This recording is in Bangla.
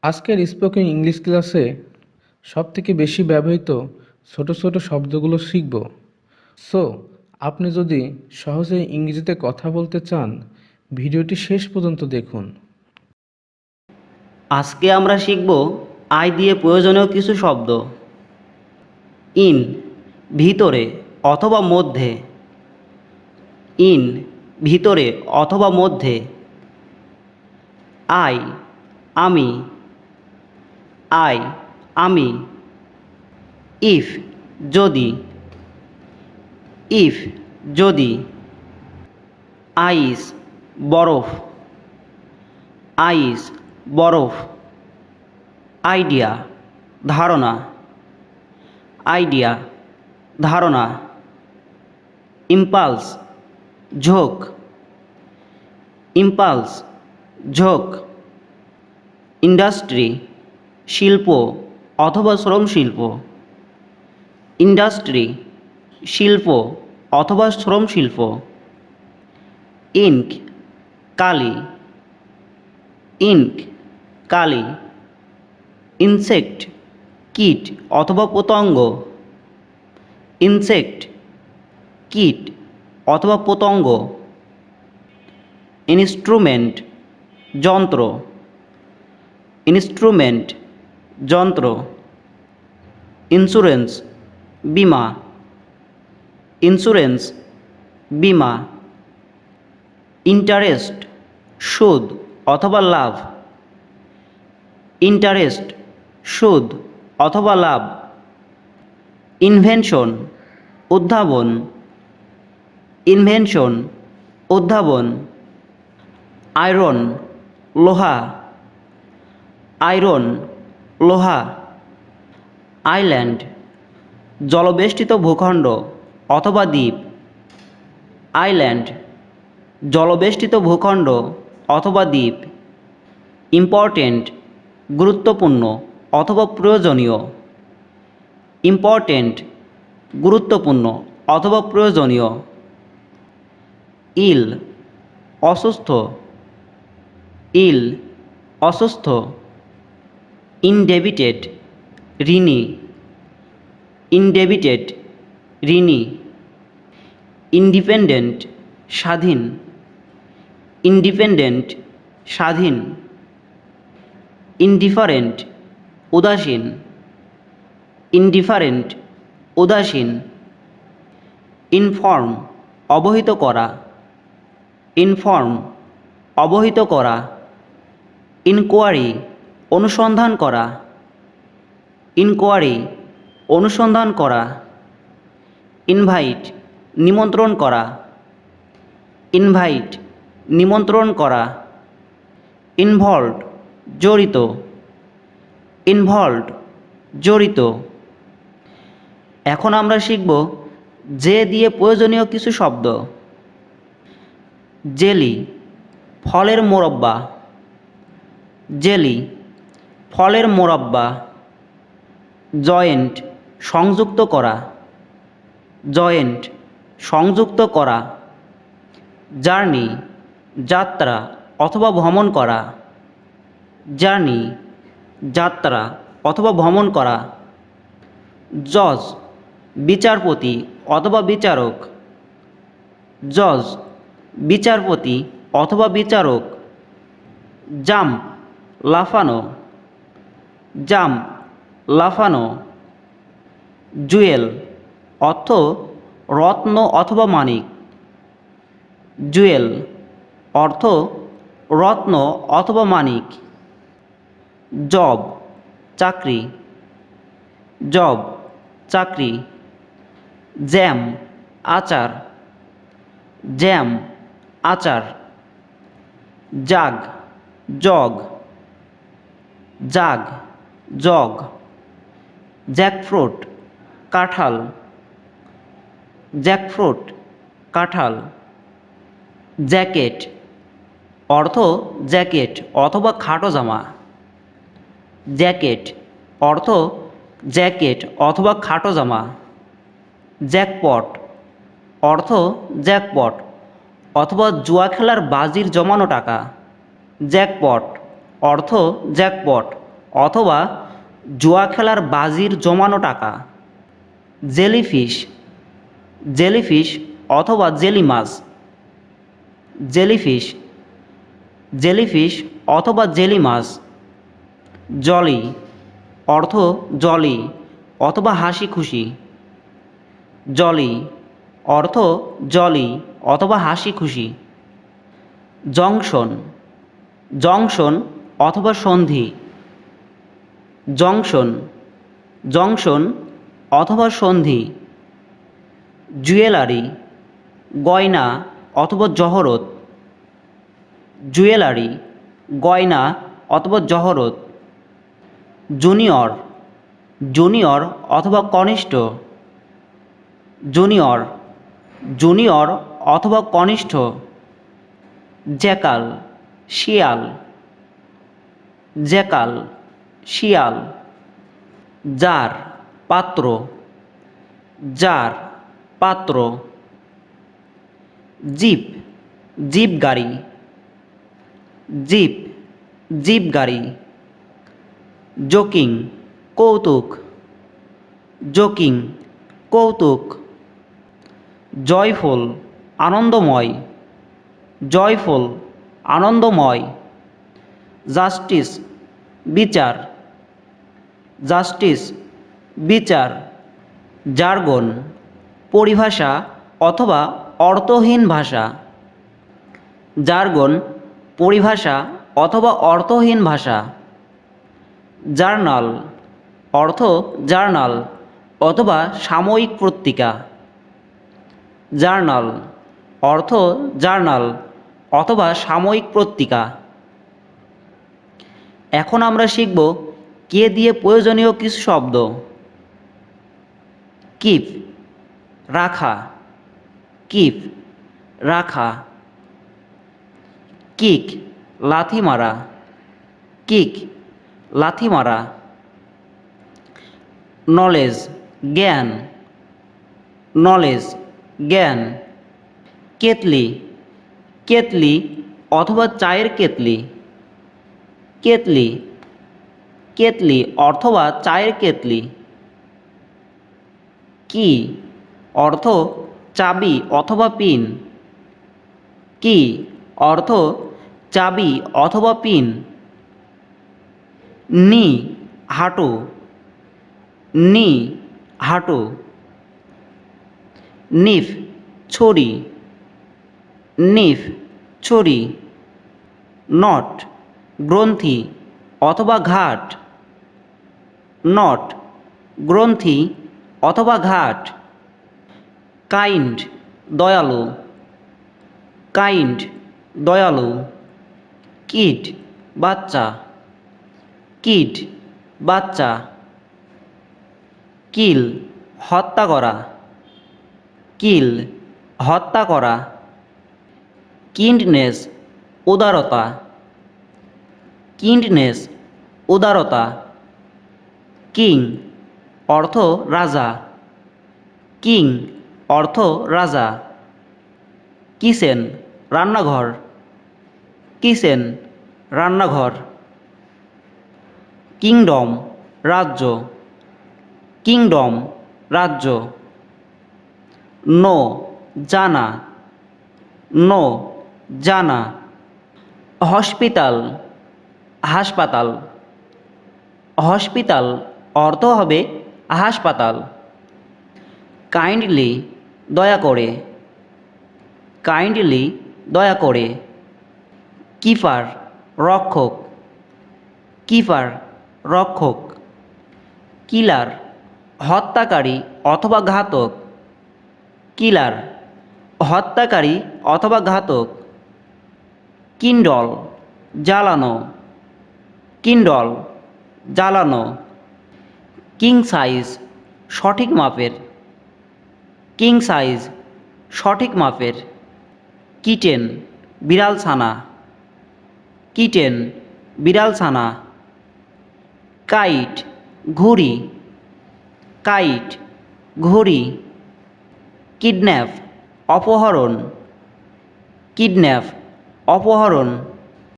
আজকের স্পোকেন ইংলিশ ক্লাসে সবথেকে বেশি ব্যবহৃত ছোট ছোট শব্দগুলো শিখব। সো আপনি যদি সহজে ইংরেজিতে কথা বলতে চান, ভিডিওটি শেষ পর্যন্ত দেখুন। আজকে আমরা শিখব আই দিয়ে প্রয়োজনীয় কিছু শব্দ। ইন ভিতরে অথবা মধ্যে, ইন ভিতরে অথবা মধ্যে। আই আমি, আই আমি। ইফ যদি, ইফ যদি। আইস বরফ, আইস বরফ। আইডিয়া ধারণা, আইডিয়া ধারণা। ইম্পালস ঝোঁক, ইম্পালস ঝোঁক। ইন্ডাস্ট্রি শিল্প অথবা শ্রম শিল্প, ইন্ডাস্ট্রি শিল্প অথবা শ্রম শিল্প। ইঙ্ক কালি, ইঙ্ক কালি। ইনসেক্ট কীট অথবা পতঙ্গ, ইনসেক্ট কীট অথবা পতঙ্গ। ইনস্ট্রুমেন্ট যন্ত্র, ইনস্ট্রুমেন্ট যন্ত্র। ইন্স্যুরেন্স বীমা, ইন্স্যুরেন্স বীমা। ইন্টারেস্ট সুদ অথবা লাভ, ইন্টারেস্ট সুদ অথবা লাভ। ইনভেনশন উদ্ভাবন, ইনভেনশন উদ্ভাবন। আয়রন লোহা, আয়রন লোহা। আইল্যান্ড জলবেষ্টিত ভূখণ্ড অথবা দ্বীপ, আইল্যান্ড জলবেষ্টিত ভূখণ্ড অথবা দ্বীপ। ইম্পর্টেন্ট গুরুত্বপূর্ণ অথবা প্রয়োজনীয়, ইম্পর্টেন্ট গুরুত্বপূর্ণ অথবা প্রয়োজনীয়। ইল অসুস্থ, ইল অসুস্থ। ইনডেবিটেড ঋণী, ইনডেবিটেড ঋণী। ইন্ডিপেন্ডেন্ট স্বাধীন, ইন্ডিপেন্ডেন্ট স্বাধীন। ইনডিফারেন্ট উদাসীন, ইনডিফারেন্ট উদাসীন। ইনফর্ম অবহিত করা, ইনফর্ম অবহিত করা। ইনকোয়ারি অনুসন্ধান করা, ইনকোয়ারি অনুসন্ধান করা। ইনভাইট নিমন্ত্রণ করা, ইনভাইট নিমন্ত্রণ করা। ইনভলভড জড়িত, ইনভলভড জড়িত। এখন আমরা শিখব যে দিয়ে প্রয়োজনীয় কিছু শব্দ। জেলি ফলের মোরব্বা, জেলি ফলের মোরব্বা। জয়েন্ট সংযুক্ত করা, জয়েন্ট সংযুক্ত করা। জার্নি যাত্রা অথবা ভ্রমণ করা, জার্নি যাত্রা অথবা ভ্রমণ করা। জজ বিচারপতি অথবা বিচারক, জজ বিচারপতি অথবা বিচারক। জাম্প লাফানো, জাম্প লাফানো। জুয়েল অর্থ রত্ন অথবা মানিক, জুয়েল অর্থ রত্ন অথবা মানিক। জব চাকরি, জব চাকরি। জ্যাম আচার, জ্যাম আচার। জাগ জগ, জাগ জগ। জ্যাকফ্রুট কাঁঠাল, জ্যাকফ্রুট কাঁঠাল। জ্যাকেট অর্থ জ্যাকেট অথবা খাটো জামা, জ্যাকেট অর্থ জ্যাকেট অথবা খাটো জামা। জ্যাকপট অর্থ জ্যাকপট অথবা জুয়া খেলার বাজির জমানো টাকা, জ্যাকপট অর্থ জ্যাকপট অথবা জুয়া খেলার বাজির জমানো টাকা। জেলিফিশ, জেলিফিশ অথবা জেলি মাছ। জেলিফিশ, জেলিফিশ অথবা জেলি মাছ। জলি, অর্থ জলি অথবা হাসি খুশি। জলি, অর্থ জলি অথবা হাসি খুশি। জংশন, জংশন অথবা সন্ধি। জংশন, জংশন অথবা সন্ধি। জুয়েলারি, গয়না অথবা জহরত। জুয়েলারি, গয়না অথবা জহরত। জুনিয়র, জুনিয়র অথবা কনিষ্ঠ। জুনিয়র, জুনিয়র অথবা কনিষ্ঠ। জ্যাকাল, শিয়াল। জ্যাকাল, শিয়াল। জার, পাত্র। জার, পাত্র। জিপ, জিপ গাড়ি। জিপ, জিপ গাড়ি। জোকিং, কৌতুক। জোকিং, কৌতুক। জয়ফুল, আনন্দময়। জয়ফুল, আনন্দময়। জাস্টিস, বিচার। জাস্টিস, বিচার। জার্গন, পরিভাষা অথবা অর্থহীন ভাষা। জার্গন, পরিভাষা অথবা অর্থহীন ভাষা। জার্নাল, অর্থ জার্নাল অথবা সাময়িক পত্রিকা। জার্নাল, অর্থ জার্নাল অথবা সাময়িক পত্রিকা। এখন আমরা শিখব কে দিয়ে প্রয়োজনীয় কিছু শব্দ। কিপ, রাখা। কিপ, রাখা। কিক, লাথি মারা। কিক, লাথি মারা। নলেজ, জ্ঞান। নলেজ, জ্ঞান। কেতলি, কেতলি অথবা চায়ের কেতলি। কেতলি, কেতলি অথবা চায়ের কেতলি। কি, অর্থ চাবি অথবা পিন। কি, অর্থ চাবি অথবা পিন। নি, হাঁটু। নি, হাঁটু। নিফ, ছড়ি। নিফ, ছড়ি। নট, গ্রন্থি অথবা ঘাট। নট, গ্রন্থি অথবা ঘাট। কাইন্ড, দয়ালু। কাইন্ড, দয়ালু। কিড, বাচ্চা। কিড, বাচ্চা। কিল, হত্যা করা। কিল, হত্যা করা। কিন্ডনেস, উদারতা। কিন্ডনেস, উদারতা। কিং, অর্থ রাজা। কিং, অর্থ রাজা। কিচেন, রান্নাঘর। কিচেন, রান্নাঘর। কিংডম, রাজ্য। কিংডম, রাজ্য। নো, জানা। নো, জানা। হসপিটাল, হাসপাতাল। হসপিটাল অর্থ হবে হাসপাতাল। কাইন্ডলি, দয়া করে। কাইন্ডলি, দয়া করে। কিপার, রক্ষক। কিপার, রক্ষক। কিলার, হত্যাকারী অথবা ঘাতক। কিলার, হত্যাকারী অথবা ঘাতক। কিন্ডল, জ্বালানো। কিন্ডল, জ্বালানো। কিং সাইজ, সঠিক মাপের। কিং সাইজ, সঠিক মাপের। কিটেন, বিড়াল ছানা। কিটেন, বিড়াল ছানা। কাইট, ঘুড়ি। কাইট, ঘুড়ি। কিডন্যাপ, অপহরণ। কিডন্যাপ, অপহরণ।